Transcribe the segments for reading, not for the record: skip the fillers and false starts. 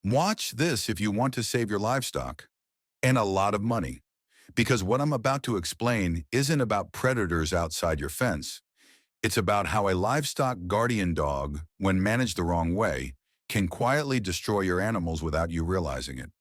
Watch this if you want to save your livestock and a lot of money, because what I'm about to explain isn't about predators outside your fence. It's about how a livestock guardian dog, when managed the wrong way, can quietly destroy your animals without you realizing it.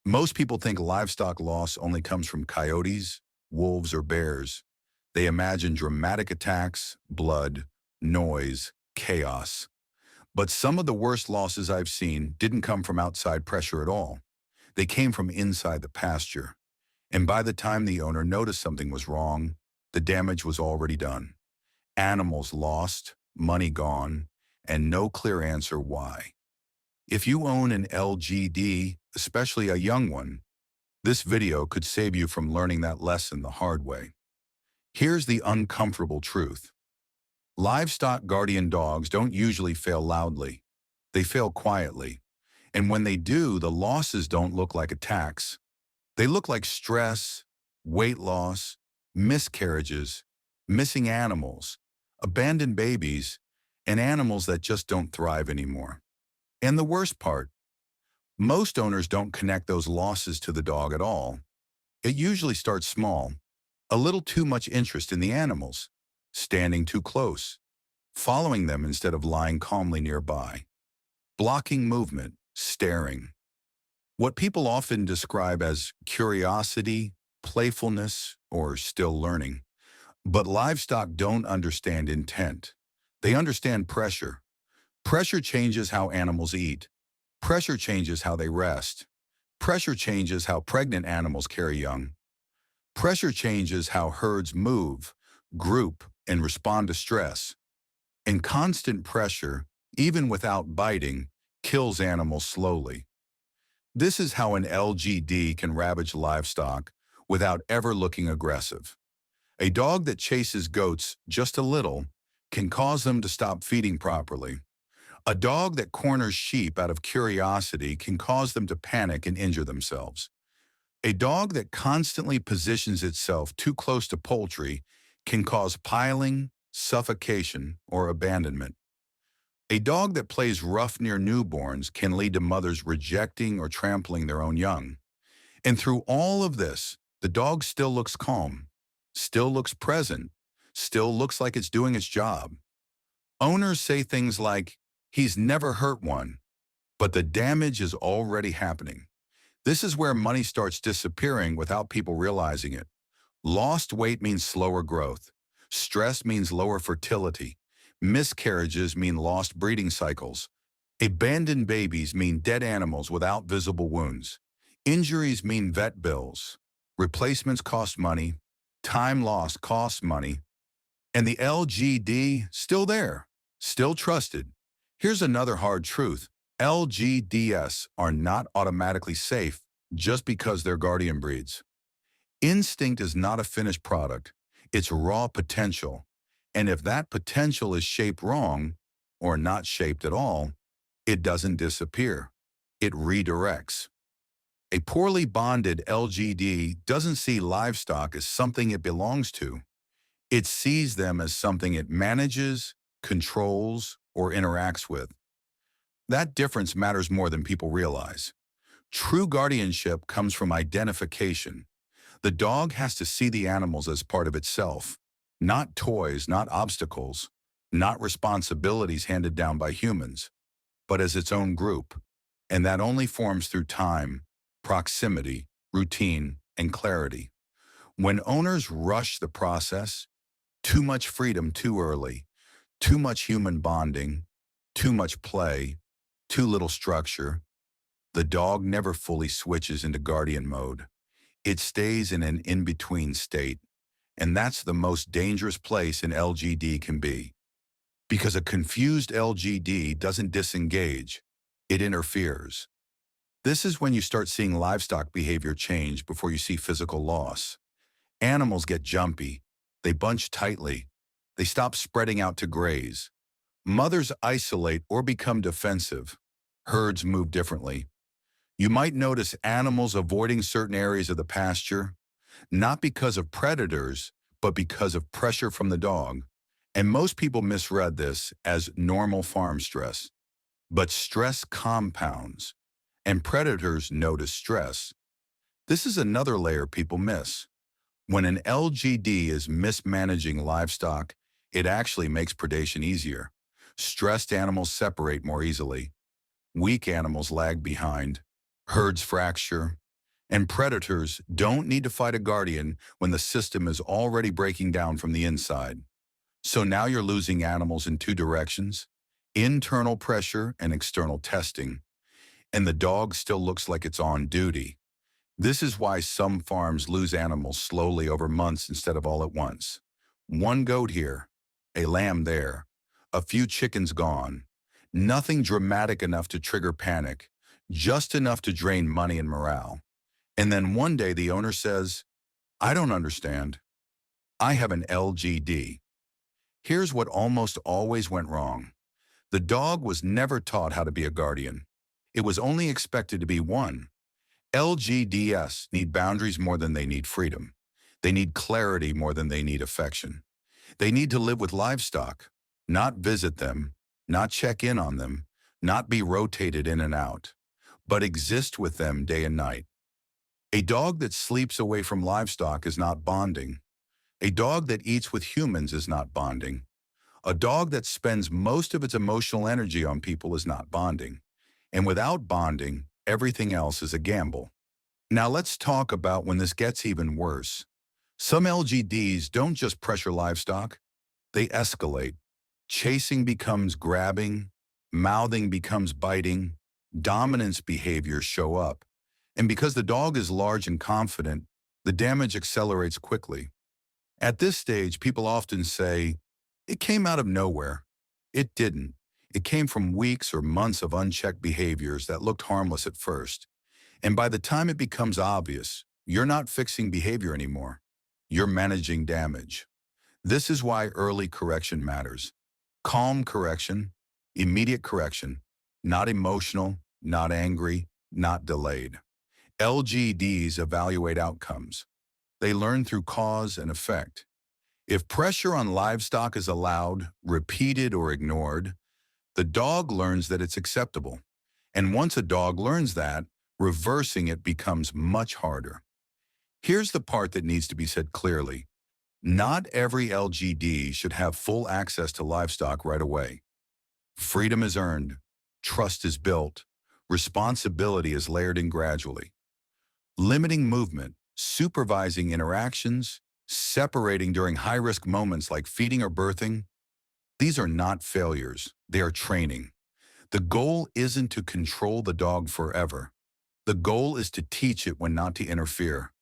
Most people think livestock loss only comes from coyotes, wolves, or bears. They imagine dramatic attacks, blood, noise, chaos. But some of the worst losses I've seen didn't come from outside pressure at all. They came from inside the pasture. And by the time the owner noticed something was wrong, the damage was already done. Animals lost, money gone, and no clear answer why. If you own an LGD, especially a young one, this video could save you from learning that lesson the hard way. Here's the uncomfortable truth. Livestock guardian dogs don't usually fail loudly. They fail quietly. And when they do, the losses don't look like attacks. They look like stress, weight loss, miscarriages, missing animals, abandoned babies, and animals that just don't thrive anymore. And the worst part, most owners don't connect those losses to the dog at all. It usually starts small, a little too much interest in the animals, standing too close, following them instead of lying calmly nearby, blocking movement, staring. What people often describe as curiosity, playfulness, or still learning. But livestock don't understand intent. They understand pressure. Pressure changes how animals eat. Pressure changes how they rest. Pressure changes how pregnant animals carry young. Pressure changes how herds move, group, and respond to stress. And constant pressure, even without biting, kills animals slowly. This is how an LGD can ravage livestock without ever looking aggressive. A dog that chases goats just a little can cause them to stop feeding properly. A dog that corners sheep out of curiosity can cause them to panic and injure themselves. A dog that constantly positions itself too close to poultry can cause piling, suffocation, or abandonment. A dog that plays rough near newborns can lead to mothers rejecting or trampling their own young. And through all of this, the dog still looks calm, still looks present, still looks like it's doing its job. Owners say things like, "He's never hurt one," but the damage is already happening. This is where money starts disappearing without people realizing it. Lost weight means slower growth. Stress means lower fertility. Miscarriages mean lost breeding cycles. Abandoned babies mean dead animals without visible wounds. Injuries mean vet bills. Replacements cost money. Time lost costs money. And the LGD, still there, still trusted. Here's another hard truth. LGDs are not automatically safe just because they're guardian breeds. Instinct is not a finished product. It's raw potential. And if that potential is shaped wrong, or not shaped at all, it doesn't disappear. It redirects. A poorly bonded LGD doesn't see livestock as something it belongs to. It sees them as something it manages, controls, or interacts with. That difference matters more than people realize. True guardianship comes from identification. The dog has to see the animals as part of itself, not toys, not obstacles, not responsibilities handed down by humans, but as its own group. And that only forms through time, proximity, routine, and clarity. When owners rush the process, too much freedom too early, too much human bonding, too much play, too little structure, the dog never fully switches into guardian mode. It stays in an in-between state, and that's the most dangerous place an LGD can be. Because a confused LGD doesn't disengage, it interferes. This is when you start seeing livestock behavior change before you see physical loss. Animals get jumpy, they bunch tightly, they stop spreading out to graze. Mothers isolate or become defensive. Herds move differently. You might notice animals avoiding certain areas of the pasture, not because of predators, but because of pressure from the dog. And most people misread this as normal farm stress. But stress compounds. and predators notice stress. This is another layer people miss. When an LGD is mismanaging livestock, it actually makes predation easier. Stressed animals separate more easily. Weak animals lag behind. Herds fracture. And predators don't need to fight a guardian when the system is already breaking down from the inside. So now you're losing animals in two directions: internal pressure and external testing. And the dog still looks like it's on duty. This is why some farms lose animals slowly over months instead of all at once. One goat here, a lamb there, a few chickens gone. Nothing dramatic enough to trigger panic, just enough to drain money and morale. And then one day the owner says, "I don't understand. I have an LGD." Here's what almost always went wrong. The dog was never taught how to be a guardian. It was only expected to be one. LGDs need boundaries more than they need freedom. They need clarity more than they need affection. They need to live with livestock, not visit them, not check in on them, not be rotated in and out, but exist with them day and night. A dog that sleeps away from livestock is not bonding. A dog that eats with humans is not bonding. A dog that spends most of its emotional energy on people is not bonding. And without bonding, everything else is a gamble. Now let's talk about when this gets even worse. Some LGDs don't just pressure livestock, they escalate. Chasing becomes grabbing, mouthing becomes biting, dominance behaviors show up. And because the dog is large and confident, the damage accelerates quickly. At this stage, people often say, "It came out of nowhere." It didn't. It came from weeks or months of unchecked behaviors that looked harmless at first. And by the time it becomes obvious, you're not fixing behavior anymore. You're managing damage. This is why early correction matters. Calm correction, immediate correction, not emotional, not angry, not delayed. LGDs evaluate outcomes. They learn through cause and effect. If pressure on livestock is allowed, repeated, or ignored, the dog learns that it's acceptable. And once a dog learns that, reversing it becomes much harder. Here's the part that needs to be said clearly. Not every LGD should have full access to livestock right away. Freedom is earned, trust is built, responsibility is layered in gradually. Limiting movement, supervising interactions, separating during high-risk moments like feeding or birthing, these are not failures, they are training. The goal isn't to control the dog forever. The goal is to teach it when not to interfere.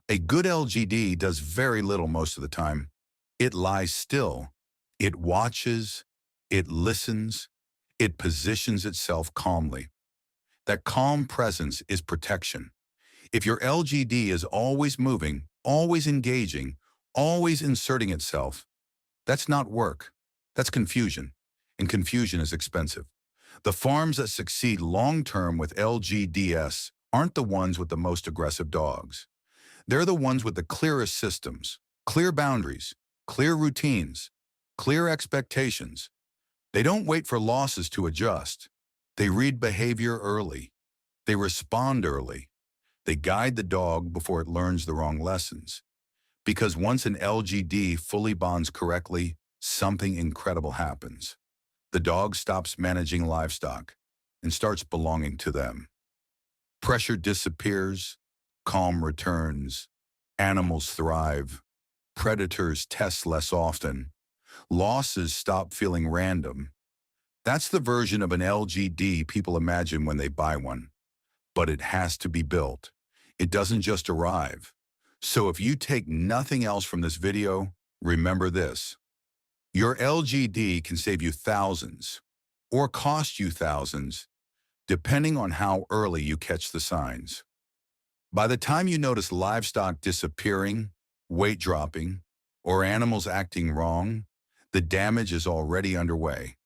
A good LGD does very little most of the time. It lies still. It watches. It listens. It positions itself calmly. That calm presence is protection. If your LGD is always moving, always engaging, always inserting itself, that's not work. That's confusion. And confusion is expensive. The farms that succeed long-term with LGDs aren't the ones with the most aggressive dogs. They're the ones with the clearest systems, clear boundaries, clear routines, clear expectations. They don't wait for losses to adjust. They read behavior early. They respond early. They guide the dog before it learns the wrong lessons. Because once an LGD fully bonds correctly, something incredible happens. The dog stops managing livestock and starts belonging to them. Pressure disappears, calm returns, animals thrive, predators test less often, losses stop feeling random. That's the version of an LGD people imagine when they buy one. But it has to be built. It doesn't just arrive. So if you take nothing else from this video, remember this. Your LGD can save you thousands or cost you thousands, depending on how early you catch the signs. By the time you notice livestock disappearing, weight dropping, or animals acting wrong, the damage is already underway.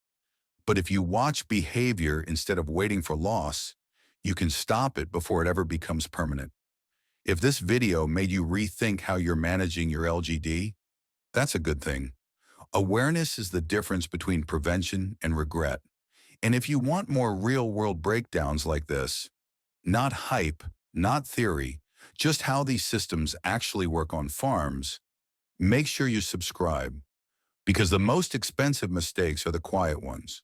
But if you watch behavior instead of waiting for loss, you can stop it before it ever becomes permanent. If this video made you rethink how you're managing your LGD, that's a good thing. Awareness is the difference between prevention and regret. And if you want more real-world breakdowns like this, Not hype, not theory, just how these systems actually work on farms, make sure you subscribe because the most expensive mistakes are the quiet ones.